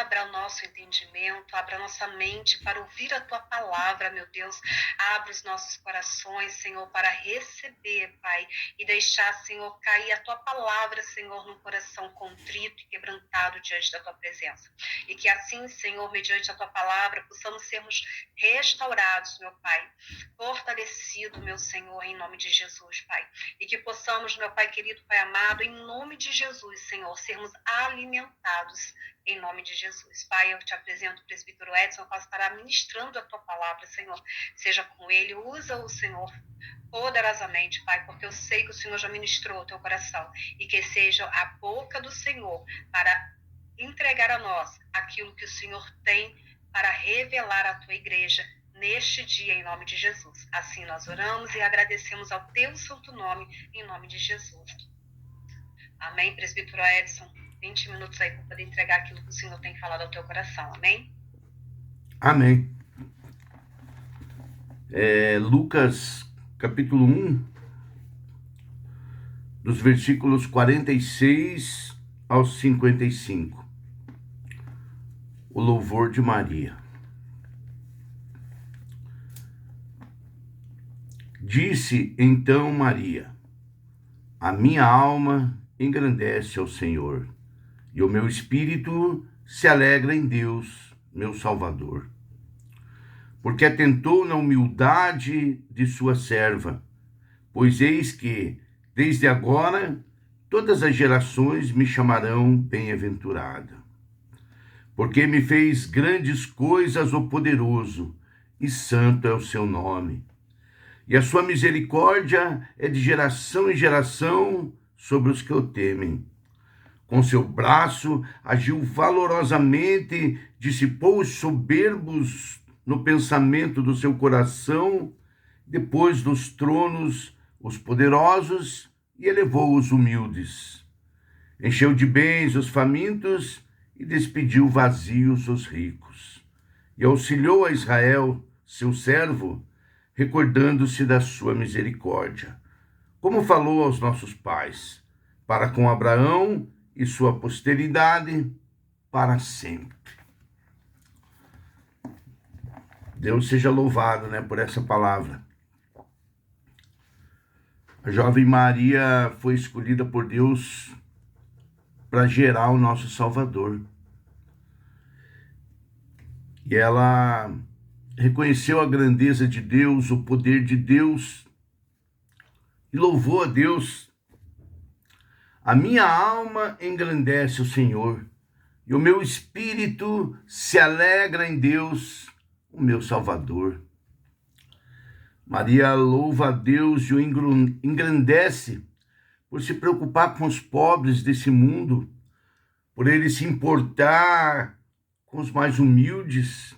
abra o nosso entendimento, abra a nossa mente para ouvir a Tua palavra, meu Deus. Abra os nossos corações, Senhor, para receber, Pai, e deixar, Senhor, cair a Tua palavra, Senhor, num coração contrito e quebrantado diante da Tua presença. E que assim, Senhor, mediante a Tua palavra, possamos sermos restaurados, meu Pai, fortalecido, meu Senhor, em nome de Jesus, Pai. E que possamos, meu Pai querido, Pai amado, em nome de Jesus, Senhor, sermos alimentados em nome de Jesus. Pai, eu te apresento o presbítero Edson, eu estará ministrando a Tua palavra, Senhor. Seja com ele, usa-o, Senhor, poderosamente, Pai, porque eu sei que o Senhor já ministrou o Teu coração. E que seja a boca do Senhor para entregar a nós aquilo que o Senhor tem para revelar à Tua igreja neste dia, em nome de Jesus. Assim nós oramos e agradecemos ao Teu santo nome, em nome de Jesus. Amém, presbítero Edson? 20 minutos aí para poder entregar aquilo que o Senhor tem falado ao teu coração. Amém? Amém. Lucas, capítulo 1, dos versículos 46 aos 55. O louvor de Maria. Disse então Maria: a minha alma engrandece ao Senhor, e o meu espírito se alegra em Deus, meu Salvador, porque atentou na humildade de sua serva, pois eis que, desde agora, todas as gerações me chamarão bem-aventurada. Porque me fez grandes coisas o poderoso, e santo é o seu nome. E a sua misericórdia é de geração em geração sobre os que o temem. Com seu braço agiu valorosamente, dissipou os soberbos no pensamento do seu coração, depois dos tronos os poderosos e elevou os humildes. Encheu de bens os famintos e despediu vazios os ricos. E auxiliou a Israel, seu servo, recordando-se da sua misericórdia, como falou aos nossos pais, para com Abraão e sua posteridade para sempre. Deus seja louvado, por essa palavra. A jovem Maria foi escolhida por Deus para gerar o nosso Salvador. E ela reconheceu a grandeza de Deus, o poder de Deus, e louvou a Deus. A minha alma engrandece o Senhor, e o meu espírito se alegra em Deus, o meu Salvador. Maria louva a Deus e o engrandece por se preocupar com os pobres desse mundo, por ele se importar com os mais humildes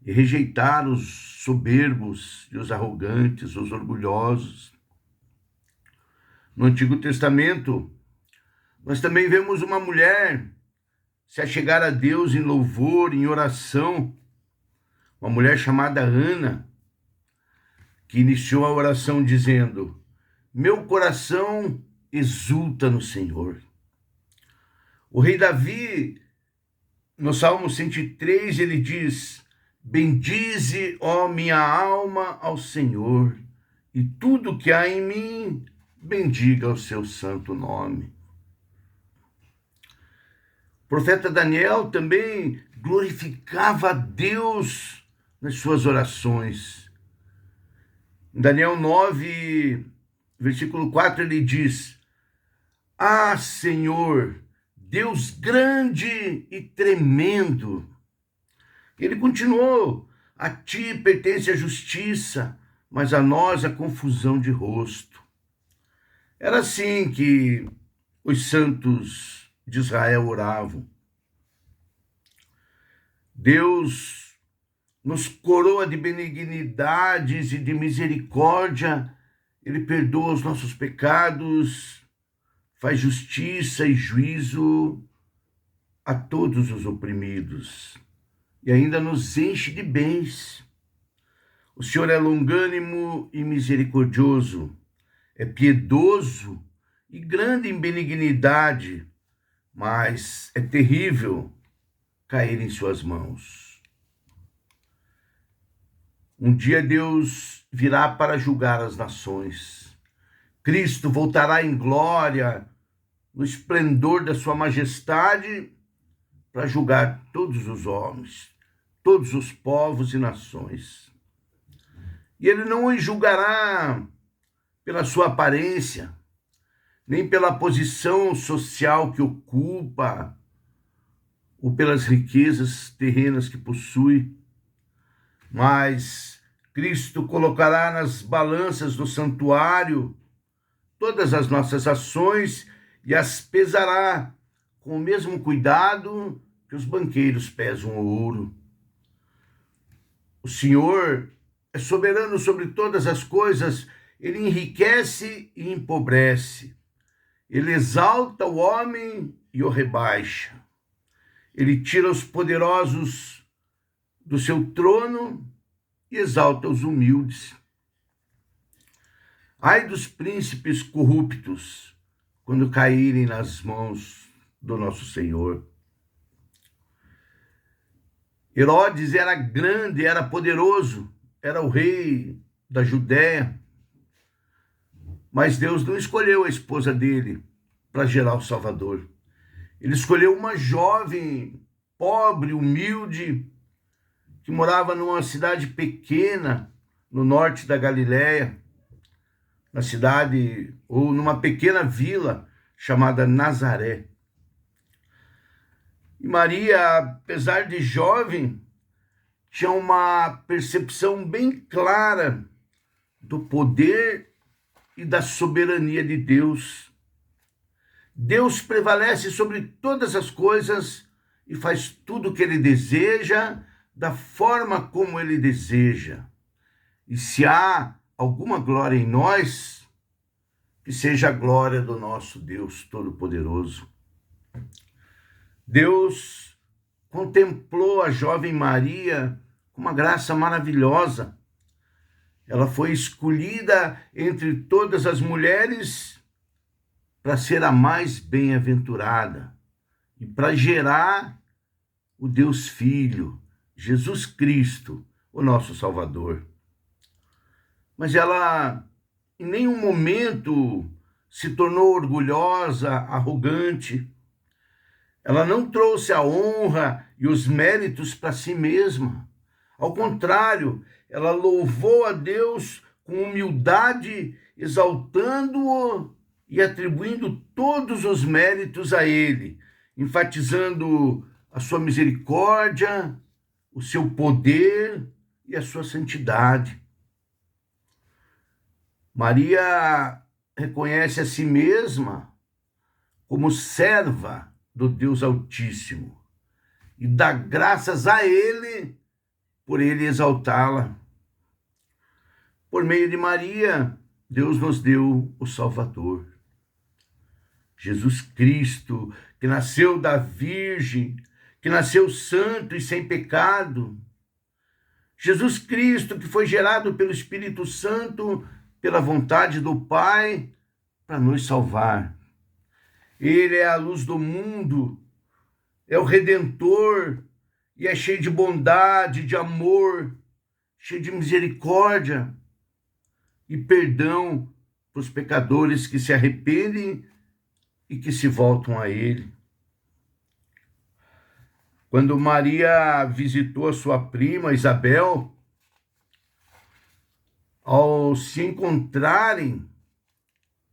e rejeitar os soberbos e os arrogantes, os orgulhosos. No Antigo Testamento, nós também vemos uma mulher se achegar a Deus em louvor, em oração, uma mulher chamada Ana, que iniciou a oração dizendo: meu coração exulta no Senhor. O rei Davi, no Salmo 103, ele diz: bendize, ó minha alma, ao Senhor, e tudo que há em mim, bendiga o seu santo nome. O profeta Daniel também glorificava a Deus nas suas orações. Em Daniel 9, versículo 4, ele diz: ah, Senhor, Deus grande e tremendo. Ele continuou: a ti pertence a justiça, mas a nós a confusão de rosto. Era assim que os santos de Israel oravam. Deus nos coroa de benignidades e de misericórdia, ele perdoa os nossos pecados, faz justiça e juízo a todos os oprimidos e ainda nos enche de bens. O Senhor é longânimo e misericordioso, é piedoso e grande em benignidade, mas é terrível, cair em suas mãos. Um dia Deus virá para julgar as nações. Cristo voltará em glória, no esplendor da sua majestade, para julgar todos os homens, todos os povos e nações. E ele não os julgará pela sua aparência, nem pela posição social que ocupa, ou pelas riquezas terrenas que possui, mas Cristo colocará nas balanças do santuário todas as nossas ações e as pesará com o mesmo cuidado que os banqueiros pesam o ouro. O Senhor é soberano sobre todas as coisas, ele enriquece e empobrece. Ele exalta o homem e o rebaixa. Ele tira os poderosos do seu trono e exalta os humildes. Ai dos príncipes corruptos, quando caírem nas mãos do nosso Senhor. Herodes era grande, era poderoso, era o rei da Judéia, mas Deus não escolheu a esposa dele para gerar o Salvador. Ele escolheu uma jovem, pobre, humilde, que morava numa cidade pequena, no norte da Galiléia, na cidade, ou numa pequena vila chamada Nazaré. E Maria, apesar de jovem, tinha uma percepção bem clara do poder e da soberania de Deus. Deus prevalece sobre todas as coisas e faz tudo o que ele deseja, da forma como ele deseja. E se há alguma glória em nós, que seja a glória do nosso Deus Todo-Poderoso. Deus contemplou a jovem Maria com uma graça maravilhosa. Ela foi escolhida entre todas as mulheres para ser a mais bem-aventurada e para gerar o Deus Filho, Jesus Cristo, o nosso Salvador. Mas ela, em nenhum momento, se tornou orgulhosa, arrogante. Ela não trouxe a honra e os méritos para si mesma. Ao contrário, ela louvou a Deus com humildade, exaltando-o e atribuindo todos os méritos a ele, enfatizando a sua misericórdia, o seu poder e a sua santidade. Maria reconhece a si mesma como serva do Deus Altíssimo e dá graças a ele por ele exaltá-la. Por meio de Maria, Deus nos deu o Salvador. Jesus Cristo, que nasceu da Virgem, que nasceu santo e sem pecado. Jesus Cristo, que foi gerado pelo Espírito Santo, pela vontade do Pai, para nos salvar. Ele é a luz do mundo, é o Redentor, e é cheio de bondade, de amor, cheio de misericórdia e perdão para os pecadores que se arrependem e que se voltam a ele. Quando Maria visitou a sua prima Isabel, ao se encontrarem,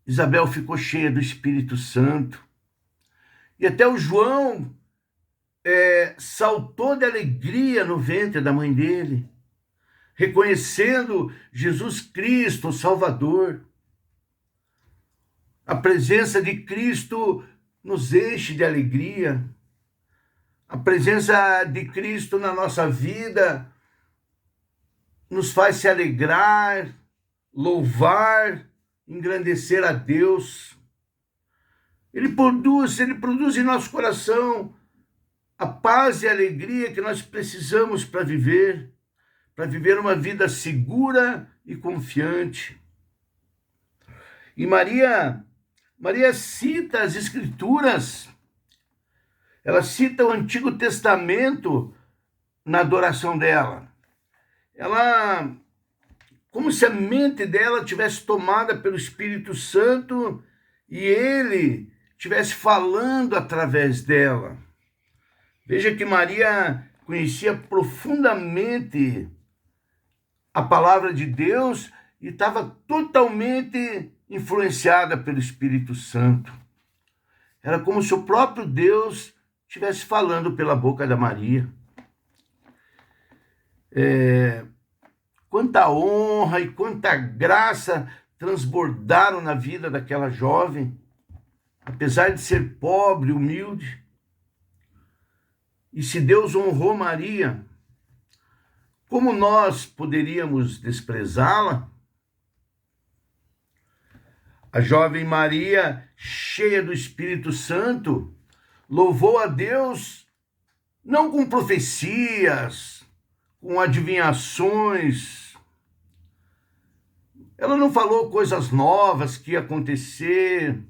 Isabel ficou cheia do Espírito Santo. E até o João saltou de alegria no ventre da mãe dele, reconhecendo Jesus Cristo, o Salvador. A presença de Cristo nos enche de alegria. A presença de Cristo na nossa vida nos faz se alegrar, louvar, engrandecer a Deus. Ele produz em nosso coração a paz e a alegria que nós precisamos para viver uma vida segura e confiante. E Maria cita as Escrituras Ela cita o Antigo Testamento na adoração dela. Ela, como se a mente dela tivesse tomada pelo Espírito Santo e ele estivesse falando através dela. Veja que Maria conhecia profundamente a palavra de Deus e estava totalmente influenciada pelo Espírito Santo. Era como se o próprio Deus estivesse falando pela boca da Maria. Quanta honra e quanta graça transbordaram na vida daquela jovem, apesar de ser pobre, humilde. E se Deus honrou Maria, como nós poderíamos desprezá-la? A jovem Maria, cheia do Espírito Santo, louvou a Deus não com profecias, com adivinhações. Ela não falou coisas novas que ia acontecer,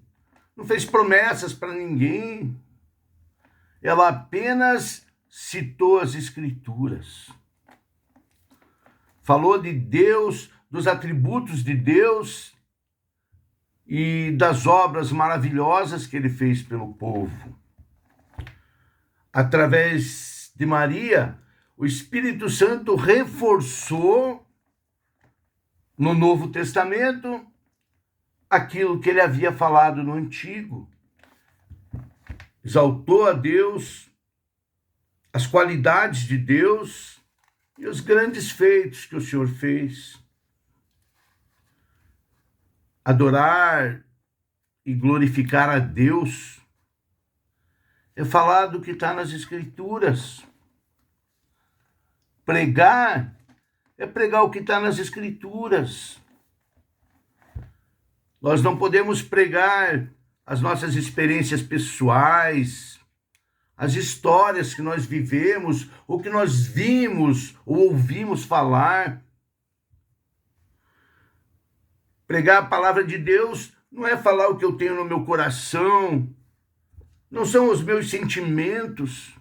não fez promessas para ninguém. Ela apenas citou as Escrituras. Falou de Deus, dos atributos de Deus e das obras maravilhosas que ele fez pelo povo. Através de Maria, o Espírito Santo reforçou no Novo Testamento aquilo que ele havia falado no Antigo. Exaltou a Deus, as qualidades de Deus e os grandes feitos que o Senhor fez. Adorar e glorificar a Deus é falar do que está nas Escrituras. Pregar é pregar o que está nas Escrituras. Nós não podemos pregar as nossas experiências pessoais, as histórias que nós vivemos, ou que nós vimos ou ouvimos falar. Pregar a palavra de Deus não é falar o que eu tenho no meu coração, não são os meus sentimentos,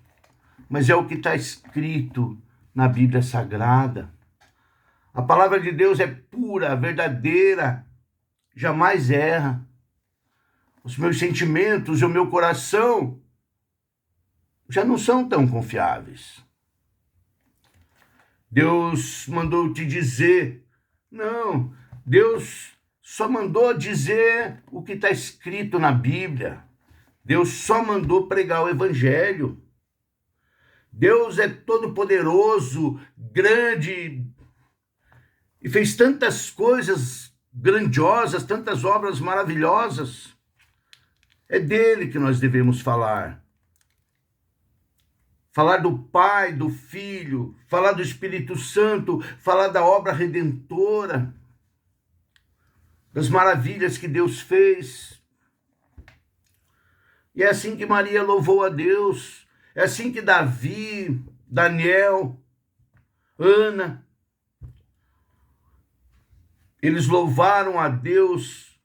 mas é o que está escrito na Bíblia Sagrada. A palavra de Deus é pura, verdadeira, jamais erra. Os meus sentimentos e o meu coração já não são tão confiáveis. Deus mandou te dizer, não, Deus só mandou dizer o que está escrito na Bíblia. Deus só mandou pregar o Evangelho. Deus é todo-poderoso, grande, e fez tantas coisas grandiosas, tantas obras maravilhosas. É dele que nós devemos falar. Falar do Pai, do Filho, falar do Espírito Santo, falar da obra redentora, das maravilhas que Deus fez. E é assim que Maria louvou a Deus, é assim que Davi, Daniel, Ana, eles louvaram a Deus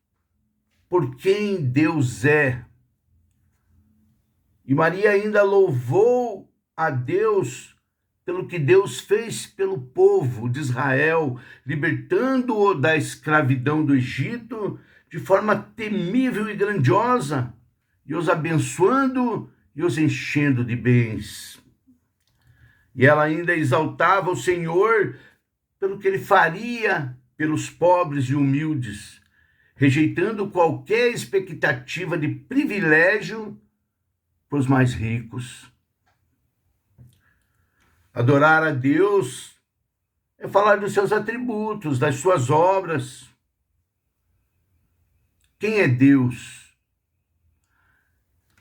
por quem Deus é. E Maria ainda louvou a Deus pelo que Deus fez pelo povo de Israel, libertando-o da escravidão do Egito de forma temível e grandiosa, e os abençoando e os enchendo de bens. E ela ainda exaltava o Senhor pelo que ele faria pelos pobres e humildes, rejeitando qualquer expectativa de privilégio para os mais ricos. Adorar a Deus é falar dos seus atributos, das suas obras. Quem é Deus?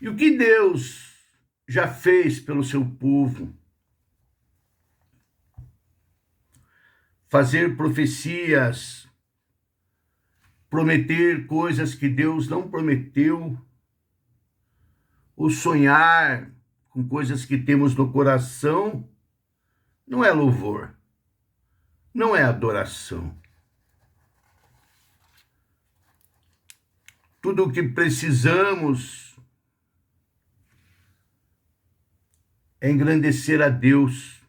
E o que Deus já fez pelo seu povo? Fazer profecias, prometer coisas que Deus não prometeu, ou sonhar com coisas que temos no coração, não é louvor, não é adoração. Tudo o que precisamos é engrandecer a Deus.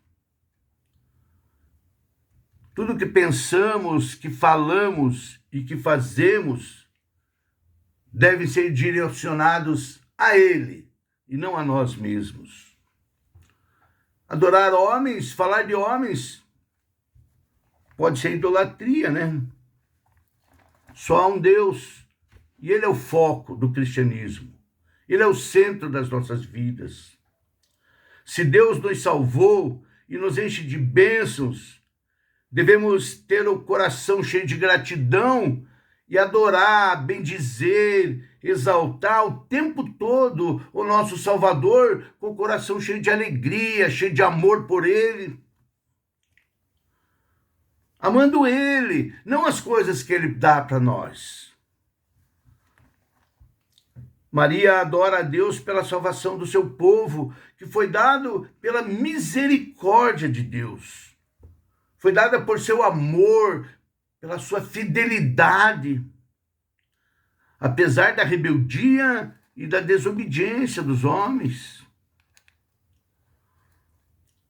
Tudo que pensamos, que falamos e que fazemos devem ser direcionados a Ele e não a nós mesmos. Adorar homens, falar de homens, pode ser idolatria, né? Só há um Deus e Ele é o foco do cristianismo. Ele é o centro das nossas vidas. Se Deus nos salvou e nos enche de bênçãos, devemos ter o coração cheio de gratidão e adorar, bendizer, exaltar o tempo todo o nosso Salvador com o coração cheio de alegria, cheio de amor por Ele. Amando Ele, não as coisas que Ele dá para nós. Maria adora a Deus pela salvação do seu povo, que foi dado pela misericórdia de Deus. Foi dada por seu amor, pela sua fidelidade. Apesar da rebeldia e da desobediência dos homens.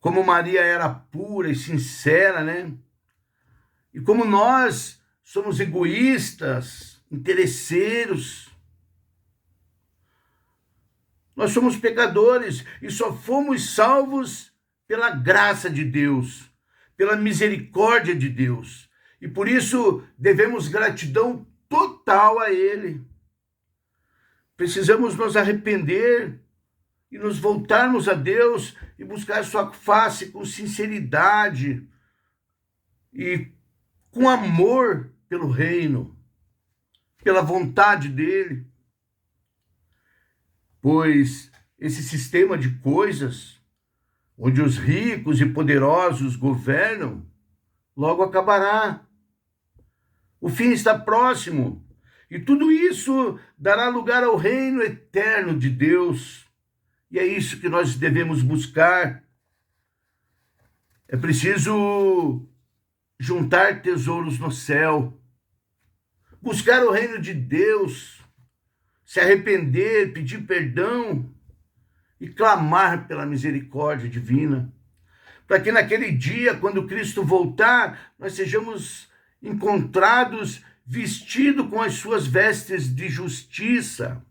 Como Maria era pura e sincera, né? E como nós somos egoístas, interesseiros. Nós somos pecadores e só fomos salvos pela graça de Deus, pela misericórdia de Deus. E por isso devemos gratidão total a Ele. Precisamos nos arrepender e nos voltarmos a Deus e buscar sua face com sinceridade e com amor pelo reino, pela vontade dEle. Pois esse sistema de coisas, onde os ricos e poderosos governam, logo acabará. O fim está próximo, e tudo isso dará lugar ao reino eterno de Deus. E é isso que nós devemos buscar. É preciso juntar tesouros no céu, buscar o reino de Deus, se arrepender, pedir perdão e clamar pela misericórdia divina, para que naquele dia, quando Cristo voltar, nós sejamos encontrados vestidos com as suas vestes de justiça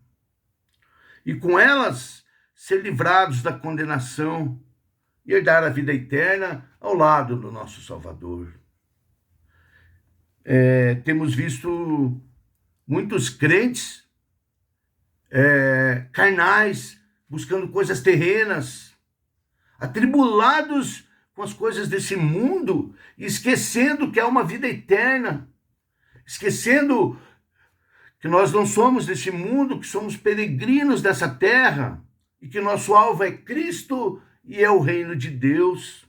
e com elas ser livrados da condenação e herdar a vida eterna ao lado do nosso Salvador. Temos visto muitos crentes carnais, buscando coisas terrenas, atribulados com as coisas desse mundo, esquecendo que há uma vida eterna, esquecendo que nós não somos desse mundo, que somos peregrinos dessa terra, e que nosso alvo é Cristo e é o reino de Deus.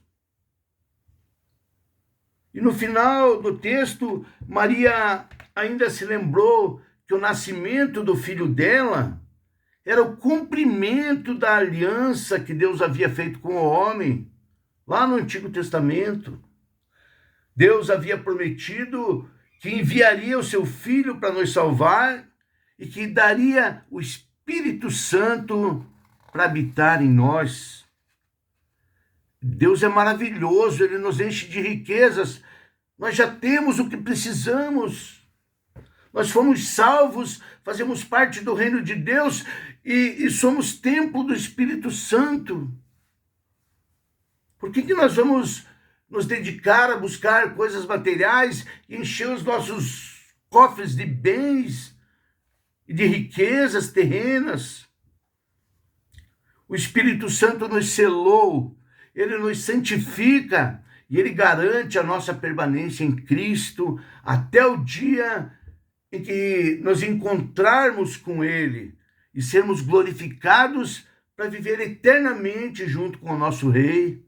E no final do texto, Maria ainda se lembrou que o nascimento do filho dela era o cumprimento da aliança que Deus havia feito com o homem, lá no Antigo Testamento. Deus havia prometido que enviaria o seu filho para nos salvar e que daria o Espírito Santo para habitar em nós. Deus é maravilhoso, Ele nos enche de riquezas. Nós já temos o que precisamos. Nós fomos salvos, fazemos parte do reino de Deus e somos templo do Espírito Santo. Por que nós vamos nos dedicar a buscar coisas materiais e encher os nossos cofres de bens e de riquezas terrenas? O Espírito Santo nos selou, Ele nos santifica e Ele garante a nossa permanência em Cristo até o dia em que nos encontrarmos com Ele e sermos glorificados para viver eternamente junto com o nosso Rei.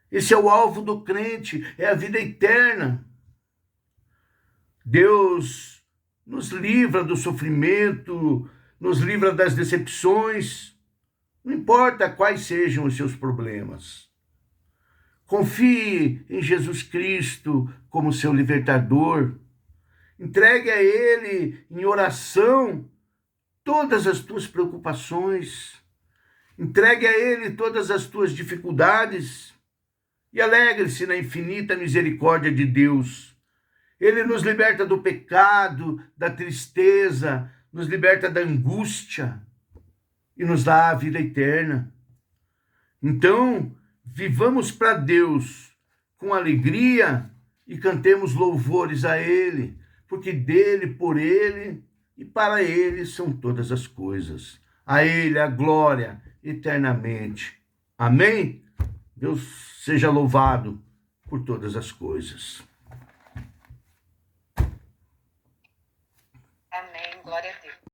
Esse é o alvo do crente, é a vida eterna. Deus nos livra do sofrimento, nos livra das decepções, não importa quais sejam os seus problemas. Confie em Jesus Cristo como seu libertador. Entregue a Ele em oração todas as tuas preocupações. Entregue a Ele todas as tuas dificuldades e alegre-se na infinita misericórdia de Deus. Ele nos liberta do pecado, da tristeza, nos liberta da angústia e nos dá a vida eterna. Então, vivamos para Deus com alegria e cantemos louvores a Ele, porque dele, por Ele e para Ele são todas as coisas. A Ele a glória eternamente. Amém? Deus seja louvado por todas as coisas.